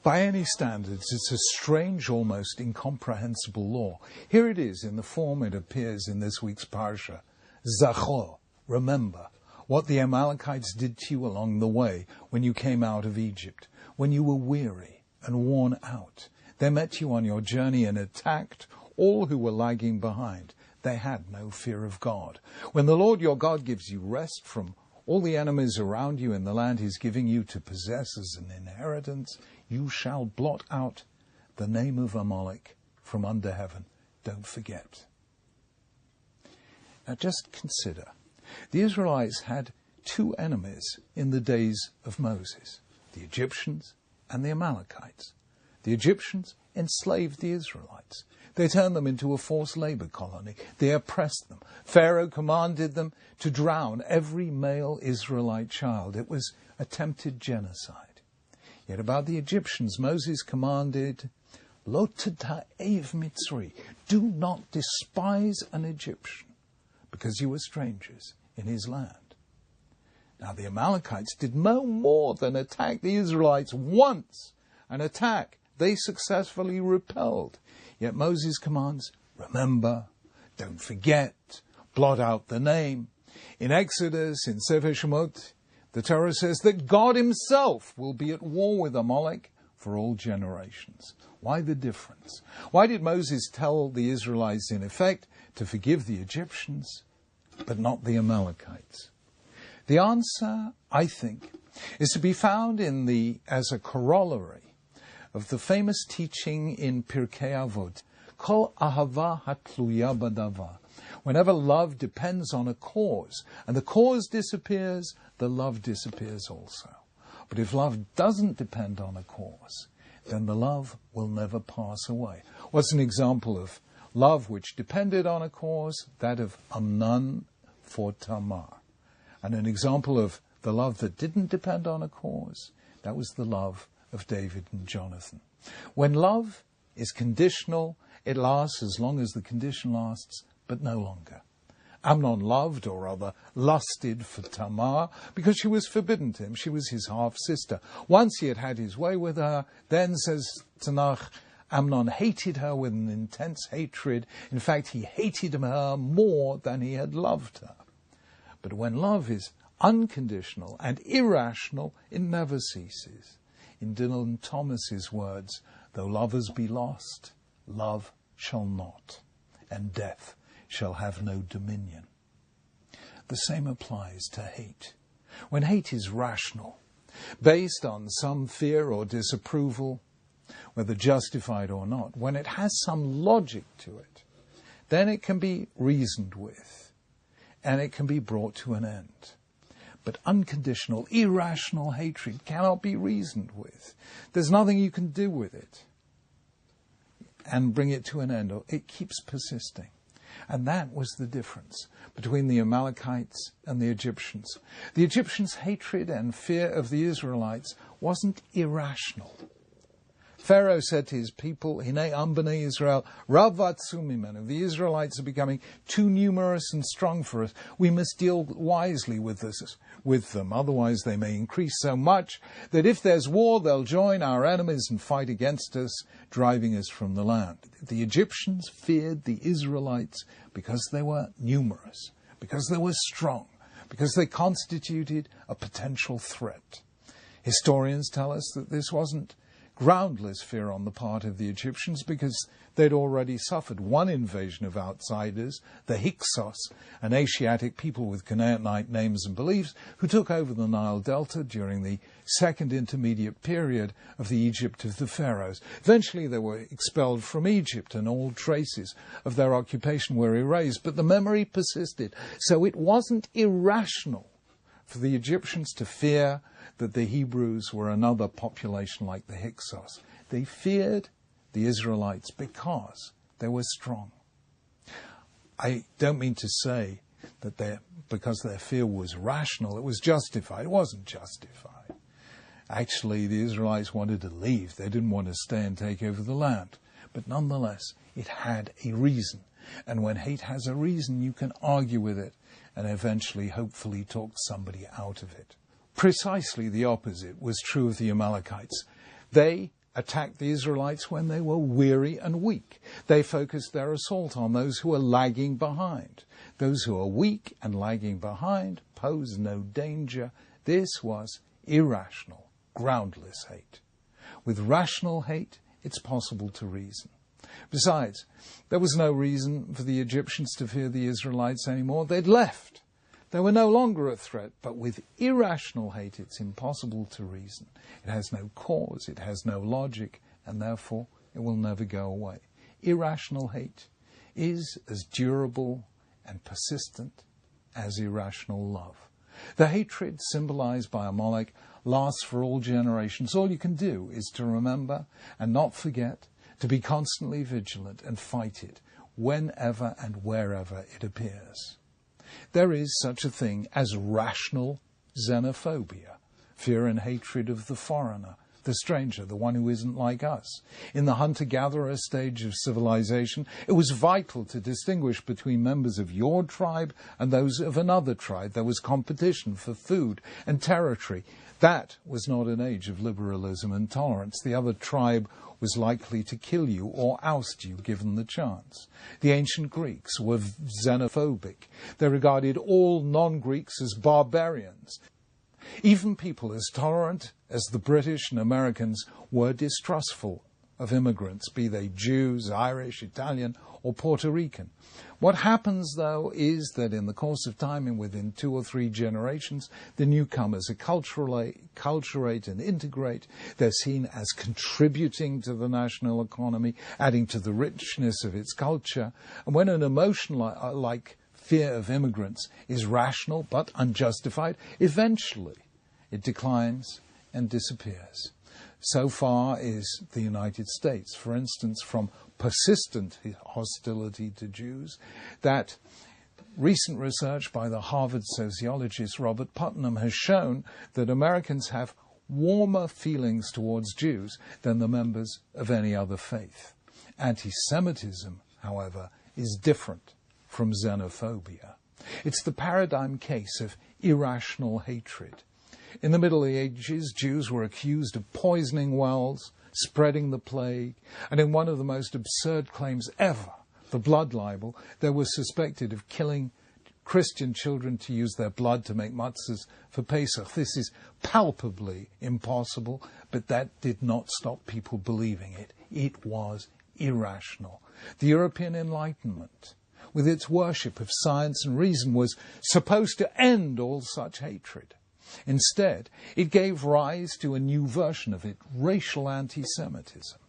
By any standards, it's a strange, almost incomprehensible law. Here it is in the form it appears in this week's parsha. Zachor, remember what the Amalekites did to you along the way when you came out of Egypt, when you were weary and worn out. They met you on your journey and attacked all who were lagging behind. They had no fear of God. When the Lord your God gives you rest from all the enemies around you in the land he's giving you to possess as an inheritance, you shall blot out the name of Amalek from under heaven. Don't forget. Now just consider, the Israelites had two enemies in the days of Moses, the Egyptians and the Amalekites. The Egyptians enslaved the Israelites. They turned them into a forced labor colony. They oppressed them. Pharaoh commanded them to drown every male Israelite child. It was attempted genocide. Yet about the Egyptians, Moses commanded, Lo tada'ev Mitzri, do not despise an Egyptian, because you were strangers in his land. Now the Amalekites did no more than attack the Israelites once, an attack they successfully repelled. Yet Moses commands, remember, don't forget, blot out the name. In Exodus, in Sefer Shemot, the Torah says that God himself will be at war with Amalek for all generations. Why the difference? Why did Moses tell the Israelites, in effect, to forgive the Egyptians, but not the Amalekites? The answer, I think, is to be found as a corollary of the famous teaching in Pirkei Avot, Kol ahava hatluya badavar. Whenever love depends on a cause, and the cause disappears, the love disappears also. But if love doesn't depend on a cause, then the love will never pass away. What's an example of love which depended on a cause? That of Amnon for Tamar. And an example of the love that didn't depend on a cause, that was the love of David and Jonathan. When love is conditional, it lasts as long as the condition lasts, but no longer. Amnon loved, or rather lusted, for Tamar because she was forbidden to him. She was his half-sister. Once he had had his way with her, then, says Tanakh, Amnon hated her with an intense hatred. In fact, he hated her more than he had loved her. But when love is unconditional and irrational, it never ceases. In Dylan Thomas's words, though lovers be lost, love shall not, and death shall have no dominion. The same applies to hate. When hate is rational, based on some fear or disapproval, whether justified or not, when it has some logic to it, then it can be reasoned with, and it can be brought to an end. But unconditional, irrational hatred cannot be reasoned with. There's nothing you can do with it and bring it to an end, or it keeps persisting. And that was the difference between the Amalekites and the Egyptians. The Egyptians' hatred and fear of the Israelites wasn't irrational. Pharaoh said to his people, Hinei am b'nei Israel, rav atzu mimenu. The Israelites are becoming too numerous and strong for us. We must deal wisely with them, otherwise they may increase so much that if there's war, they'll join our enemies and fight against us, driving us from the land. The Egyptians feared the Israelites because they were numerous, because they were strong, because they constituted a potential threat. Historians tell us that this wasn't groundless fear on the part of the Egyptians because they'd already suffered one invasion of outsiders, the Hyksos, an Asiatic people with Canaanite names and beliefs, who took over the Nile Delta during the second intermediate period of the Egypt of the pharaohs. Eventually they were expelled from Egypt and all traces of their occupation were erased, but the memory persisted. So it wasn't irrational for the Egyptians to fear that the Hebrews were another population like the Hyksos. They feared the Israelites because they were strong. I don't mean to say that because their fear was rational, it was justified. It wasn't justified. Actually, the Israelites wanted to leave. They didn't want to stay and take over the land. But nonetheless, it had a reason. And when hate has a reason, you can argue with it and eventually, hopefully, talk somebody out of it. Precisely the opposite was true of the Amalekites. They attacked the Israelites when they were weary and weak. They focused their assault on those who were lagging behind. Those who are weak and lagging behind pose no danger. This was irrational, groundless hate. With rational hate, it's possible to reason. Besides, there was no reason for the Egyptians to fear the Israelites anymore. They'd left. They were no longer a threat, but with irrational hate, it's impossible to reason. It has no cause, it has no logic, and therefore it will never go away. Irrational hate is as durable and persistent as irrational love. The hatred symbolized by Amalek lasts for all generations. All you can do is to remember and not forget, to be constantly vigilant and fight it whenever and wherever it appears. There is such a thing as rational xenophobia, fear and hatred of the foreigner, the stranger, the one who isn't like us. In the hunter-gatherer stage of civilization, it was vital to distinguish between members of your tribe and those of another tribe. There was competition for food and territory. That was not an age of liberalism and tolerance. The other tribe was likely to kill you or oust you given the chance. The ancient Greeks were xenophobic. They regarded all non-Greeks as barbarians. Even people as tolerant as the British and Americans were distrustful of immigrants, be they Jews, Irish, Italian, or Puerto Rican. What happens, though, is that in the course of time and within 2 or 3 generations, the newcomers acculturate and integrate. They're seen as contributing to the national economy, adding to the richness of its culture. And when an emotion like fear of immigrants is rational but unjustified, eventually it declines and disappears. So far is the United States, for instance, from persistent hostility to Jews, that recent research by the Harvard sociologist Robert Putnam has shown that Americans have warmer feelings towards Jews than the members of any other faith. Anti-Semitism, however, is different from xenophobia. It's the paradigm case of irrational hatred. In the Middle Ages, Jews were accused of poisoning wells, spreading the plague, and in one of the most absurd claims ever, the blood libel, they were suspected of killing Christian children to use their blood to make matzahs for Pesach. This is palpably impossible, but that did not stop people believing it. It was irrational. The European Enlightenment, with its worship of science and reason, was supposed to end all such hatred. Instead, it gave rise to a new version of it, racial anti-Semitism.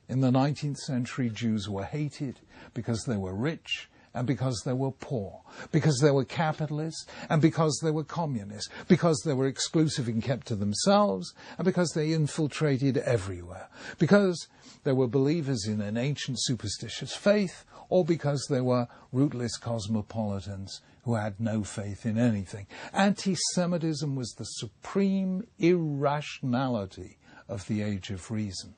In the 19th century, Jews were hated because they were rich and because they were poor, because they were capitalists and because they were communists, because they were exclusive and kept to themselves and because they infiltrated everywhere, because they were believers in an ancient superstitious faith, or because they were rootless cosmopolitans who had no faith in anything. Anti-Semitism was the supreme irrationality of the Age of Reason.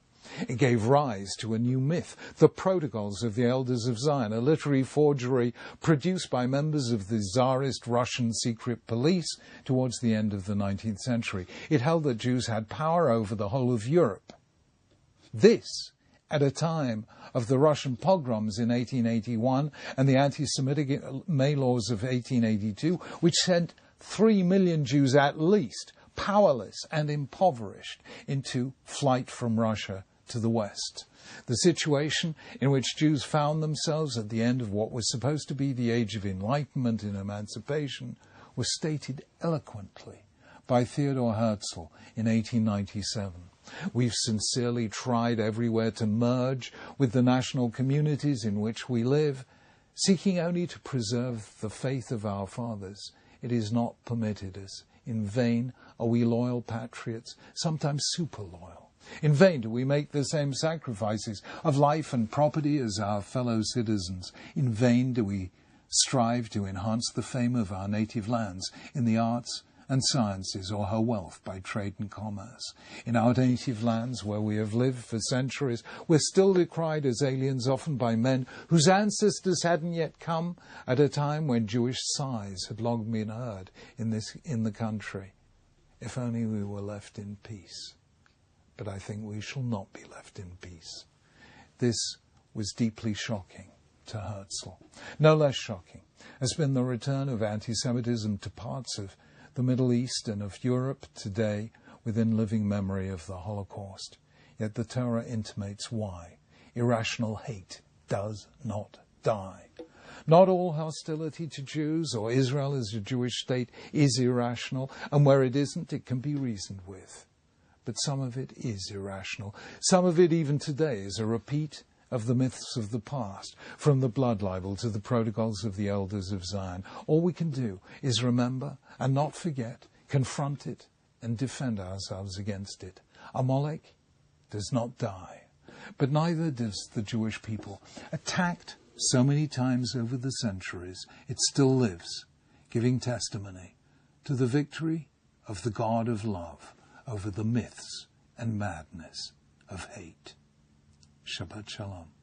It gave rise to a new myth, the Protocols of the Elders of Zion, a literary forgery produced by members of the Tsarist Russian secret police towards the end of the 19th century. It held that Jews had power over the whole of Europe. This at a time of the Russian pogroms in 1881 and the anti-Semitic May laws of 1882, which sent 3 million Jews at least, powerless and impoverished, into flight from Russia to the West. The situation in which Jews found themselves at the end of what was supposed to be the age of enlightenment and emancipation was stated eloquently by Theodor Herzl in 1897. We've sincerely tried everywhere to merge with the national communities in which we live, seeking only to preserve the faith of our fathers. It is not permitted us. In vain are we loyal patriots, sometimes super loyal. In vain do we make the same sacrifices of life and property as our fellow citizens. In vain do we strive to enhance the fame of our native lands in the arts and sciences or her wealth by trade and commerce. In our native lands where we have lived for centuries, we're still decried as aliens, often by men whose ancestors hadn't yet come at a time when Jewish sighs had long been heard in the country. If only we were left in peace. But I think we shall not be left in peace. This was deeply shocking to Herzl. No less shocking has been the return of anti-Semitism to parts of the Middle East and of Europe today within living memory of the Holocaust. Yet the Torah intimates why. Irrational hate does not die. Not all hostility to Jews or Israel as a Jewish state is irrational, and where it isn't, it can be reasoned with. But some of it is irrational. Some of it, even today, is a repeat of the myths of the past, from the blood libel to the protocols of the elders of Zion. All we can do is remember and not forget, confront it, and defend ourselves against it. Amalek does not die, but neither does the Jewish people. Attacked so many times over the centuries, it still lives, giving testimony to the victory of the God of love over the myths and madness of hate. Shabbat Shalom.